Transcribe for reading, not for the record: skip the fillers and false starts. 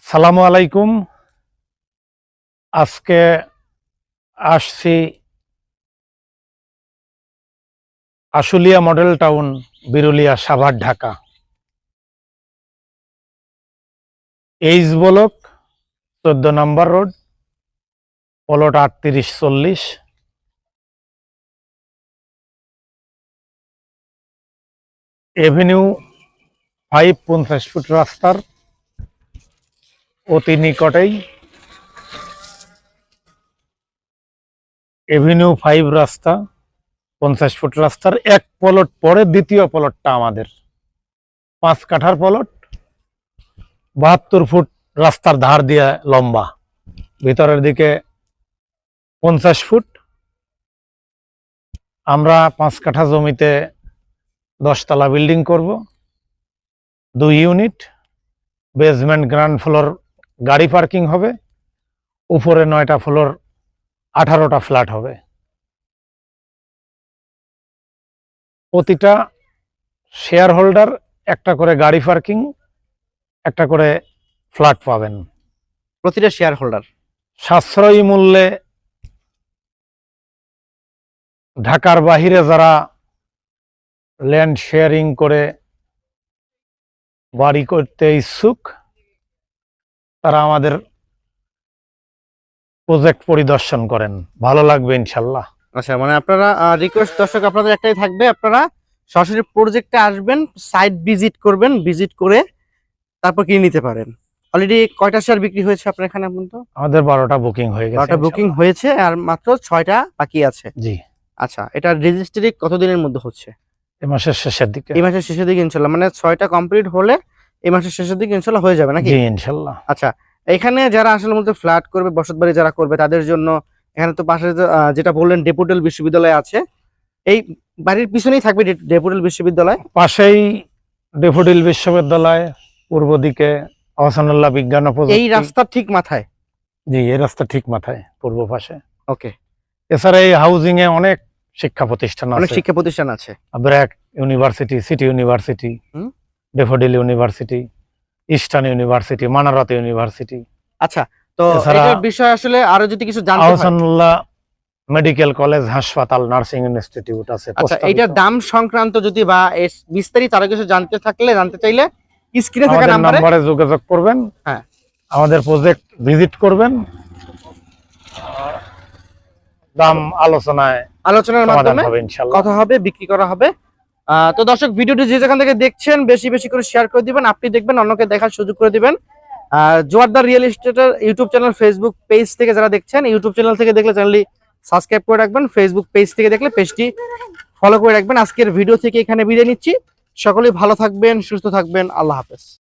সালামু আলাইকুম। আজকে আসছি Ashulia model town, Birulia, Savar, Dhaka. H block 14 নম্বর রোড, প্লট 3840। এভিনিউ 5 50 ফুট রাস্তার অতি নিকটেই। এভিনিউ 5 রাস্তা 50 ফুট রাস্তার এক প্লট পরে দ্বিতীয় প্লটটা আমাদের 5 কাঠার প্লট, 72 ফুট রাস্তার ধার দিয়ে লম্বা, ভিতরের দিকে 50 ফুট। আমরা 5 কাঠা জমিতে 10 তলা বিল্ডিং করব, 2 ইউনিট, বেসমেন্ট গ্রাউন্ড ফ্লোর গাড়ি পার্কিং হবে, উপরে 9টা ফ্লোর 18টা ফ্ল্যাট হবে। প্রতিটা শেয়ার হোল্ডার একটা করে গাড়ি পার্কিং, একটা করে ফ্ল্যাট পাবেন। প্রতিটা শেয়ার হোল্ডার সাশ্রয়ী মূল্যে ঢাকার বাহিরে যারা ল্যান্ড শেয়ারিং করে বাড়ি করতে ইচ্ছুক, তারা আমাদের প্রজেক্ট পরিদর্শন করেন, ভালো লাগবে ইনশাল্লাহ। আচ্ছা, মানে আপনারা রিকোয়েস্ট দর্শক আপনাদের একটাই থাকবে, আপনারা সরাসরি প্রজেক্টে আসবেন, সাইট ভিজিট করবেন, ভিজিট করে তারপর কিনে নিতে পারেন। অলরেডি কয়টা শেয়ার বিক্রি হয়েছে আপনার এখানে পর্যন্ত? আমাদের 12টা বুকিং হয়ে গেছে। 12টা বুকিং হয়েছে আর মাত্র 6টা বাকি আছে। জি। আচ্ছা, এটা রেজিস্ট্রি কতদিনের মধ্যে হচ্ছে? এই মাসের শেষের দিকে। এই মাসের শেষের দিকে ইনশাল্লাহ, মানে 6টা কমপ্লিট হলে এই মাসের শেষের দিকে ইনশাল্লাহ হয়ে যাবে নাকি? জি ইনশাল্লাহ। আচ্ছা, এখানে যারা আসলে মধ্যে ফ্ল্যাট করবে, বসতবাড়ি যারা করবে, তাদের জন্য এখানে তো পাশে যেটা বললেন ডেপুটেল বিশ্ববিদ্যালয় আছে, এই বাড়ির পিছনেই থাকবে ডেপুটেল বিশ্ববিদ্যালয়। পাশেই ডেফোডিল বিশ্ববিদ্যালয়, পূর্ব দিকে আহসানুল্লাহ বিজ্ঞান ও প্রযুক্তি। এই রাস্তার ঠিক মাথায়? জি, এই রাস্তা ঠিক মাথায়, পূর্ব পাশে। ওকে। এছাড়া এই হাউজিং এ অনেক শিক্ষা প্রতিষ্ঠান আছে, অনেক শিক্ষা প্রতিষ্ঠান আছে। BRAC university, city university, daffodil university, eastern university, Manarat university. আচ্ছা, তো এটার বিষয় আসলে আরো যদি কিছু জানতে হয়, আহসানুল্লাহ মেডিকেল কলেজ, হাসপাতাল, নার্সিং ইনস্টিটিউট আছে। আচ্ছা, এইটার দাম সংক্রান্ত যদি বা বিস্তারিত আরো কিছু জানতে চাইলে স্ক্রিনে থাকা নম্বরে যোগাযোগ করবেন। হ্যাঁ, আমাদের প্রজেক্ট ভিজিট করবেন, দাম আলোচনার মাধ্যমে কথা হবে, বিক্রি করা হবে। তো দর্শক, ভিডিওটি যে যেখান থেকে দেখছেন বেশি বেশি করে শেয়ার করে দিবেন, আপনি দেখবেন, অন্যকে দেখার সুযোগ করে দিবেন। জোয়ারদার রিয়েল এস্টেটের ইউটিউব চ্যানেল, ফেসবুক পেজ থেকে যারা দেখছেন, ইউটিউব চ্যানেল থেকে দেখলে চ্যানেলটি সাবস্ক্রাইব করে রাখবেন, ফেসবুক পেজ থেকে দেখলে পেজটি ফলো করে রাখবেন। আজকের ভিডিও থেকে এখানে বিদায় নিচ্ছি। সকলেই ভালো থাকবেন, সুস্থ থাকবেন, আল্লাহ হাফেজ।